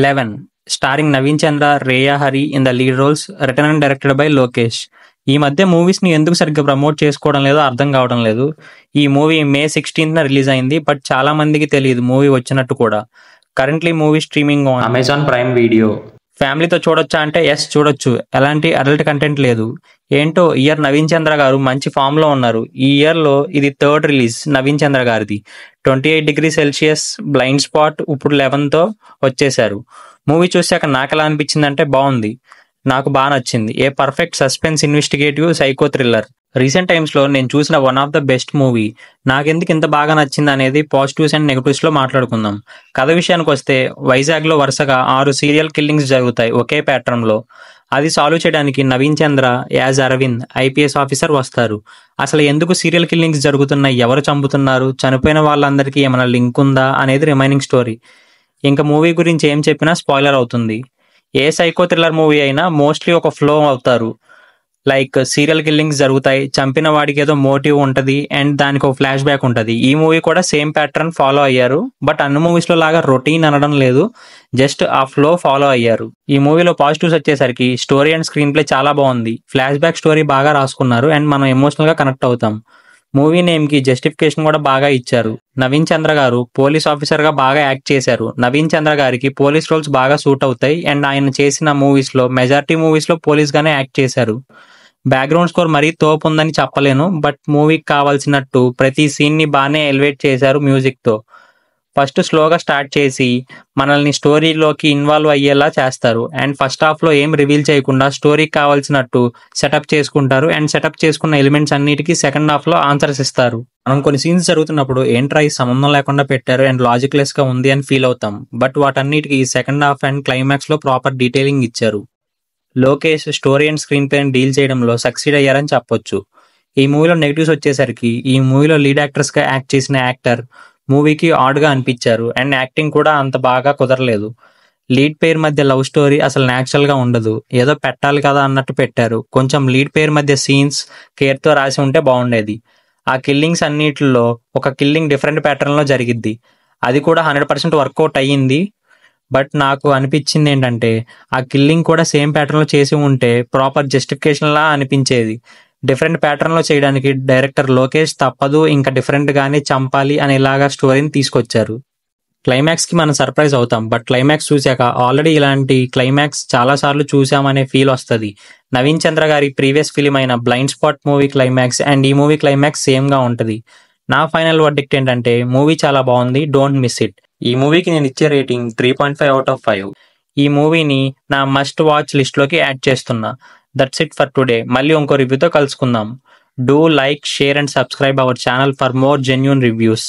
11 starring Naveen Chandra, Reya Hari in the lead roles, written and directed by Lokesh. ఈ మధ్య మూవీస్ని ఎందుకు సరిగ్గా ప్రమోట్ చేసుకోవడం లేదో అర్థం కావడం లేదు. ఈ మూవీ May 16th రిలీజ్ అయింది, బట్ చాలా మందికి తెలియదు మూవీ వచ్చినట్టు కూడా. Currently movie streaming on Amazon prime video. ఫ్యామిలీతో చూడొచ్చా అంటే ఎస్, చూడొచ్చు. ఎలాంటి అడల్ట్ కంటెంట్ లేదు. ఏంటో ఇయర్ నవీన్ చంద్ర గారు మంచి ఫామ్లో ఉన్నారు. ఈ ఇయర్లో ఇది 3rd రిలీజ్ నవీన్ చంద్ర గారిది. 28°C, బ్లైండ్ స్పాట్, ఇప్పుడు 11తో వచ్చేశారు. మూవీ చూశాక నాకు ఎలా అనిపించిందంటే బాగుంది, నాకు బాగా నచ్చింది. A perfect suspense investigative psycho thriller. Recent టైమ్స్లో నేను చూసిన one of the best movie. నాకెందుకు ఇంత బాగా నచ్చింది అనేది పాజిటివ్స్ అండ్ నెగిటివ్స్లో మాట్లాడుకుందాం. కథ విషయానికి వస్తే వైజాగ్లో వరుసగా 6 సీరియల్ కిల్లింగ్స్ జరుగుతాయి ఒకే ప్యాటర్న్లో. అది సాల్వ్ చేయడానికి నవీన్ చంద్ర యాజ్ అరవింద్ ఐపీఎస్ ఆఫీసర్ వస్తారు. అసలు ఎందుకు సీరియల్ కిల్లింగ్స్ జరుగుతున్నాయి, ఎవరు చంపుతున్నారు, చనిపోయిన వాళ్ళందరికీ ఏమైనా లింక్ ఉందా అనేది రిమైనింగ్ స్టోరీ. ఇంకా మూవీ గురించి ఏం చెప్పినా స్పాయిలర్ అవుతుంది. ఏ సైకో థ్రిల్లర్ మూవీ అయినా మోస్ట్లీ ఒక ఫ్లో అవుతారు. లైక్ సీరియల్ కిల్లింగ్స్ జరుగుతాయి, చంపిన వాడికి ఏదో మోటివ్ ఉంటుంది అండ్ దానికి ఒక ఫ్లాష్ బ్యాక్ ఉంటుంది. ఈ మూవీ కూడా సేమ్ ప్యాటర్న్ ఫాలో అయ్యారు, బట్ అన్ని మూవీస్లో లాగా రొటీన్ అనడం లేదు, జస్ట్ ఆ ఫ్లో ఫాలో అయ్యారు. ఈ మూవీలో పాజిటివ్స్ వచ్చేసరికి స్టోరీ అండ్ స్క్రీన్ ప్లే చాలా బాగుంది. ఫ్లాష్ బ్యాక్ స్టోరీ బాగా రాసుకున్నారు అండ్ మనం ఎమోషనల్గా కనెక్ట్ అవుతాం. మూవీ నేమ్కి జస్టిఫికేషన్ కూడా బాగా ఇచ్చారు. నవీన్ చంద్ర గారు పోలీస్ ఆఫీసర్గా బాగా యాక్ట్ చేశారు. నవీన్ చంద్ర గారికి పోలీస్ రోల్స్ బాగా సూట్ అవుతాయి అండ్ ఆయన చేసిన మూవీస్లో మెజారిటీ మూవీస్లో పోలీస్గానే యాక్ట్ చేశారు. బ్యాక్గ్రౌండ్ స్కోర్ మరీ తోపు ఉందని చెప్పలేను, బట్ మూవీకి కావాల్సినట్టు ప్రతి సీన్ని బాగానే ఎలివేట్ చేశారు మ్యూజిక్తో. ఫస్ట్ స్లోగా స్టార్ట్ చేసి మనల్ని స్టోరీలోకి ఇన్వాల్వ్ అయ్యేలా చేస్తారు అండ్ ఫస్ట్ హాఫ్లో ఏం రివీల్ చేయకుండా స్టోరీకి కావాల్సినట్టు సెటప్ చేసుకుంటారు అండ్ సెటప్ చేసుకున్న ఎలిమెంట్స్ అన్నిటికీ సెకండ్ హాఫ్లో ఆన్సర్స్ ఇస్తారు. మనం కొన్ని సీన్స్ జరుగుతున్నప్పుడు ఏంట్రా ఈ సంబంధం లేకుండా పెట్టారు అండ్ లాజిక్లెస్గా ఉంది అని ఫీల్ అవుతాం, బట్ వాటన్నిటికీ సెకండ్ హాఫ్ అండ్ క్లైమాక్స్లో ప్రాపర్ డీటెయిలింగ్ ఇచ్చారు. లోకేష్ స్టోరీ అండ్ స్క్రీన్ ప్లేని డీల్ చేయడంలో సక్సీడ్ అయ్యారని చెప్పొచ్చు. ఈ మూవీలో నెగిటివ్స్ వచ్చేసరికి ఈ మూవీలో లీడ్ యాక్టర్స్గా యాక్ట్ చేసిన యాక్టర్ మూవీకి ఆడ్గా అనిపించారు అండ్ యాక్టింగ్ కూడా అంత బాగా కుదరలేదు. లీడ్ పేర్ మధ్య లవ్ స్టోరీ అసలు న్యాచురల్గా ఉండదు, ఏదో పెట్టాలి కదా అన్నట్టు పెట్టారు. కొంచెం లీడ్ పేర్ మధ్య సీన్స్ కేర్తో రాసి ఉంటే బాగుండేది. ఆ కిల్లింగ్స్ అన్నిటిలో ఒక కిల్లింగ్ డిఫరెంట్ ప్యాటర్న్లో జరిగిద్ది, అది కూడా 100% వర్కౌట్ అయ్యింది. బట్ నాకు అనిపించింది ఏంటంటే ఆ కిల్లింగ్ కూడా సేమ్ ప్యాటర్న్లో చేసి ఉంటే ప్రాపర్ జస్టిఫికేషన్లా అనిపించేది. డిఫరెంట్ ప్యాటర్న్లో చేయడానికి డైరెక్టర్ లోకేష్ తప్పదు, ఇంకా డిఫరెంట్గానే చంపాలి అనేలాగా స్టోరీని తీసుకొచ్చారు. క్లైమాక్స్కి మనం సర్ప్రైజ్ అవుతాం, బట్ క్లైమాక్స్ చూశాక ఆల్రెడీ ఇలాంటి క్లైమాక్స్ చాలాసార్లు చూసామనే ఫీల్ వస్తుంది. నవీన్ చంద్ర గారి ప్రీవియస్ ఫిలిం అయిన blind spot movie climax and ఈ మూవీ క్లైమాక్స్ సేమ్గా ఉంటుంది. నా ఫైనల్ వర్డిక్ట్ ఏంటంటే మూవీ చాలా బాగుంది, డోంట్ మిస్ ఇట్. ఈ మూవీకి నేను ఇచ్చే రేటింగ్ 3.5/5. ఈ మూవీని నా మస్ట్ వాచ్ లిస్ట్లోకి యాడ్ చేస్తున్నా. That's it for today. మళ్ళీ ఇంకో రివ్యూతో కలుసుకుందాం. Do like, share and subscribe our channel for more genuine reviews.